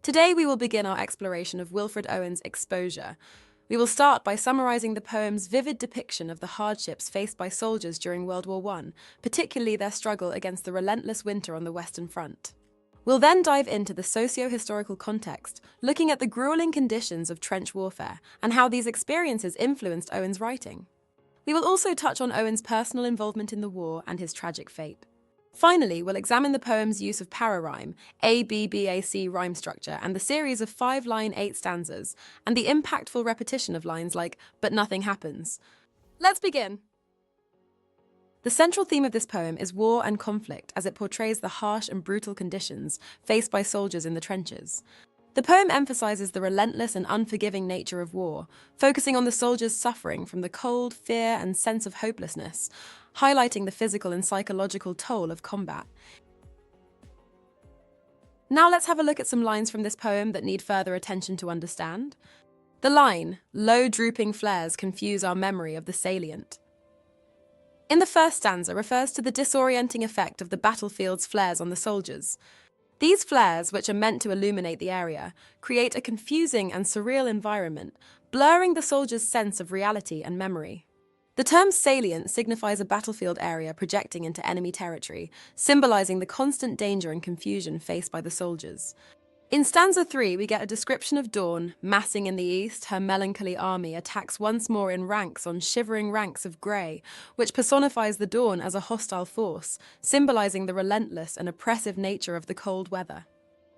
Today we will begin our exploration of Wilfred Owen's Exposure. We will start by summarising the poem's vivid depiction of the hardships faced by soldiers during World War I, particularly their struggle against the relentless winter on the Western Front. We'll then dive into the socio-historical context, looking at the grueling conditions of trench warfare and how these experiences influenced Owen's writing. We will also touch on Owen's personal involvement in the war and his tragic fate. Finally, we'll examine the poem's use of pararhyme, A-B-B-A-C rhyme structure, and the series of 5-line 8 stanzas, and the impactful repetition of lines like, "But nothing happens." Let's begin! The central theme of this poem is war and conflict, as it portrays the harsh and brutal conditions faced by soldiers in the trenches. The poem emphasizes the relentless and unforgiving nature of war, focusing on the soldiers' suffering from the cold, fear, and sense of hopelessness, highlighting the physical and psychological toll of combat. Now let's have a look at some lines from this poem that need further attention to understand. The line, "Low drooping flares confuse our memory of the salient." In the first stanza refers to the disorienting effect of the battlefield's flares on the soldiers. These flares, which are meant to illuminate the area, create a confusing and surreal environment, blurring the soldiers' sense of reality and memory. The term salient signifies a battlefield area projecting into enemy territory, symbolizing the constant danger and confusion faced by the soldiers. In stanza 3, we get a description of dawn, massing in the east, her melancholy army attacks once more in ranks on shivering ranks of grey, which personifies the dawn as a hostile force, symbolizing the relentless and oppressive nature of the cold weather.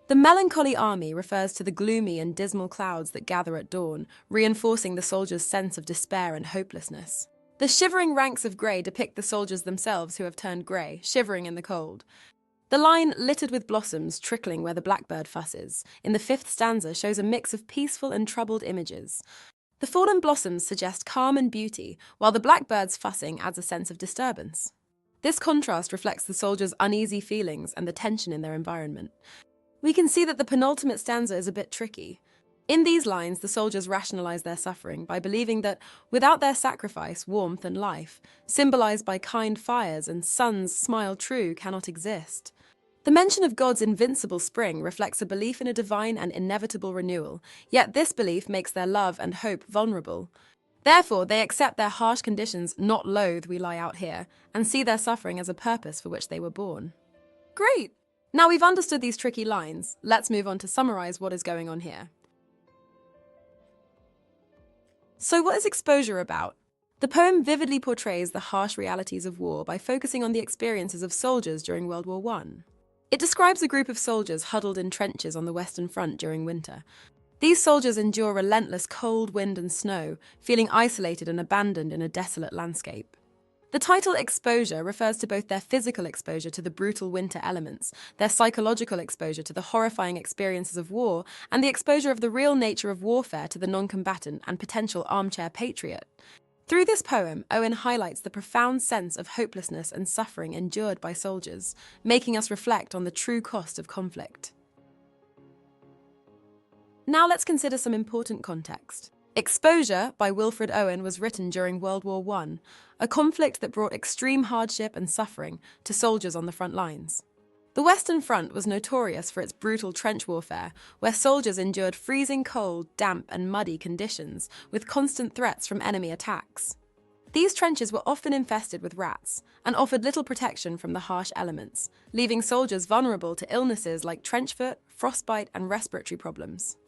The melancholy army refers to the gloomy and dismal clouds that gather at dawn, reinforcing the soldiers' sense of despair and hopelessness. The shivering ranks of grey depict the soldiers themselves who have turned grey, shivering in the cold. The line, "littered with blossoms, trickling where the blackbird fusses," in the 5th stanza shows a mix of peaceful and troubled images. The fallen blossoms suggest calm and beauty, while the blackbird's fussing adds a sense of disturbance. This contrast reflects the soldiers' uneasy feelings and the tension in their environment. We can see that the penultimate stanza is a bit tricky. In these lines, the soldiers rationalize their suffering by believing that, without their sacrifice, warmth and life, symbolized by kind fires and suns smile true, cannot exist. The mention of God's invincible spring reflects a belief in a divine and inevitable renewal, yet this belief makes their love and hope vulnerable. Therefore, they accept their harsh conditions, not loathe we lie out here, and see their suffering as a purpose for which they were born. Great! Now we've understood these tricky lines, let's move on to summarize what is going on here. So what is Exposure about? The poem vividly portrays the harsh realities of war by focusing on the experiences of soldiers during World War I. It describes a group of soldiers huddled in trenches on the Western Front during winter. These soldiers endure relentless cold, wind and snow, feeling isolated and abandoned in a desolate landscape. The title Exposure refers to both their physical exposure to the brutal winter elements, their psychological exposure to the horrifying experiences of war, and the exposure of the real nature of warfare to the non-combatant and potential armchair patriot. Through this poem, Owen highlights the profound sense of hopelessness and suffering endured by soldiers, making us reflect on the true cost of conflict. Now let's consider some important context. Exposure by Wilfred Owen was written during World War I, a conflict that brought extreme hardship and suffering to soldiers on the front lines. The Western Front was notorious for its brutal trench warfare, where soldiers endured freezing cold, damp and muddy conditions, with constant threats from enemy attacks. These trenches were often infested with rats, and offered little protection from the harsh elements, leaving soldiers vulnerable to illnesses like trench foot, frostbite and respiratory problems.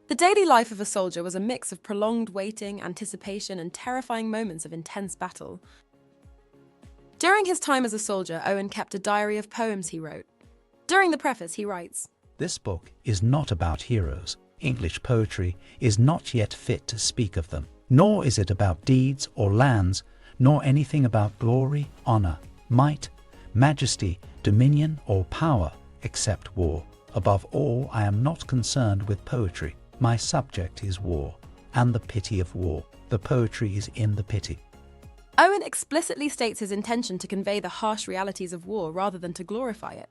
The daily life of a soldier was a mix of prolonged waiting, anticipation and terrifying moments of intense battle. During his time as a soldier, Owen kept a diary of poems he wrote. During the preface, he writes, "This book is not about heroes. English poetry is not yet fit to speak of them, nor is it about deeds or lands, nor anything about glory, honor, might, majesty, dominion or power, except war. Above all, I am not concerned with poetry. My subject is war, and the pity of war. The poetry is in the pity." Owen explicitly states his intention to convey the harsh realities of war rather than to glorify it.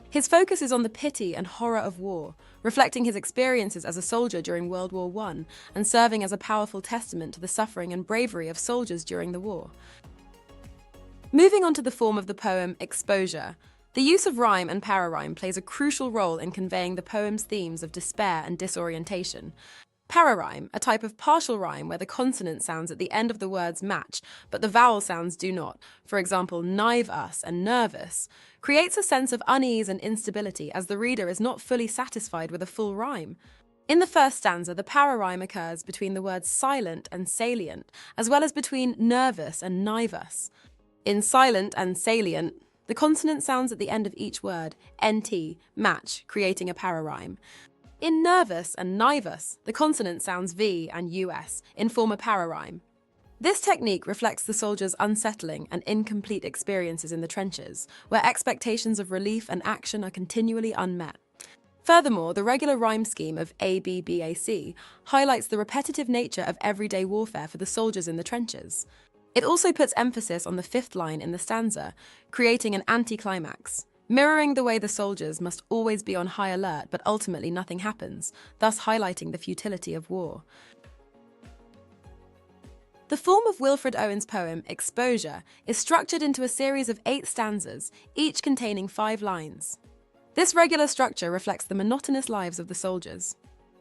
His focus is on the pity and horror of war, reflecting his experiences as a soldier during World War I and serving as a powerful testament to the suffering and bravery of soldiers during the war. Moving on to the form of the poem Exposure, The use of rhyme and pararhyme plays a crucial role in conveying the poem's themes of despair and disorientation. Pararhyme, a type of partial rhyme where the consonant sounds at the end of the words match, but the vowel sounds do not, for example, knive us and nervous, creates a sense of unease and instability as the reader is not fully satisfied with a full rhyme. In the first stanza, the pararhyme occurs between the words silent and salient, as well as between nervous and knive us. In silent and salient, the consonant sounds at the end of each word, nt, match, creating a pararhyme. In nervous and nivus, the consonant sounds v and us, inform a pararhyme. This technique reflects the soldiers' unsettling and incomplete experiences in the trenches, where expectations of relief and action are continually unmet. Furthermore, the regular rhyme scheme of ABBAC highlights the repetitive nature of everyday warfare for the soldiers in the trenches. It also puts emphasis on the fifth line in the stanza, creating an anticlimax, mirroring the way the soldiers must always be on high alert but ultimately nothing happens, thus highlighting the futility of war. The form of Wilfred Owen's poem, Exposure, is structured into a series of 8 stanzas, each containing 5 lines. This regular structure reflects the monotonous lives of the soldiers.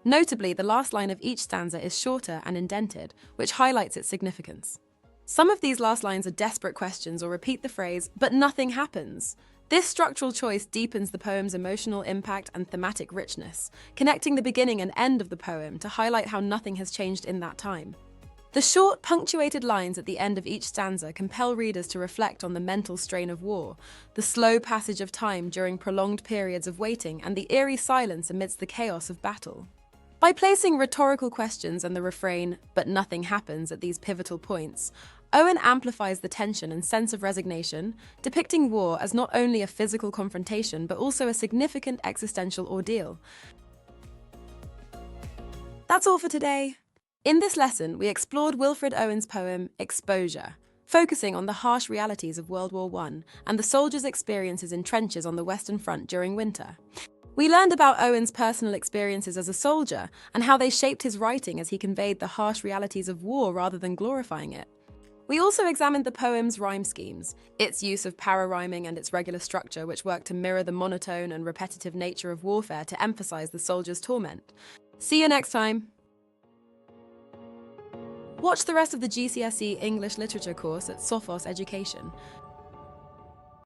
Notably, the last line of each stanza is shorter and indented, which highlights its significance. Some of these last lines are desperate questions or repeat the phrase, "but nothing happens." This structural choice deepens the poem's emotional impact and thematic richness, connecting the beginning and end of the poem to highlight how nothing has changed in that time. The short, punctuated lines at the end of each stanza compel readers to reflect on the mental strain of war, the slow passage of time during prolonged periods of waiting, and the eerie silence amidst the chaos of battle. By placing rhetorical questions and the refrain, "but nothing happens," at these pivotal points, Owen amplifies the tension and sense of resignation, depicting war as not only a physical confrontation but also a significant existential ordeal. That's all for today. In this lesson, we explored Wilfred Owen's poem, Exposure, focusing on the harsh realities of World War I and the soldiers' experiences in trenches on the Western Front during winter. We learned about Owen's personal experiences as a soldier and how they shaped his writing as he conveyed the harsh realities of war rather than glorifying it. We also examined the poem's rhyme schemes, its use of pararhyming and its regular structure, which worked to mirror the monotone and repetitive nature of warfare to emphasize the soldiers' torment. See you next time! Watch the rest of the GCSE English Literature course at Sophos Education.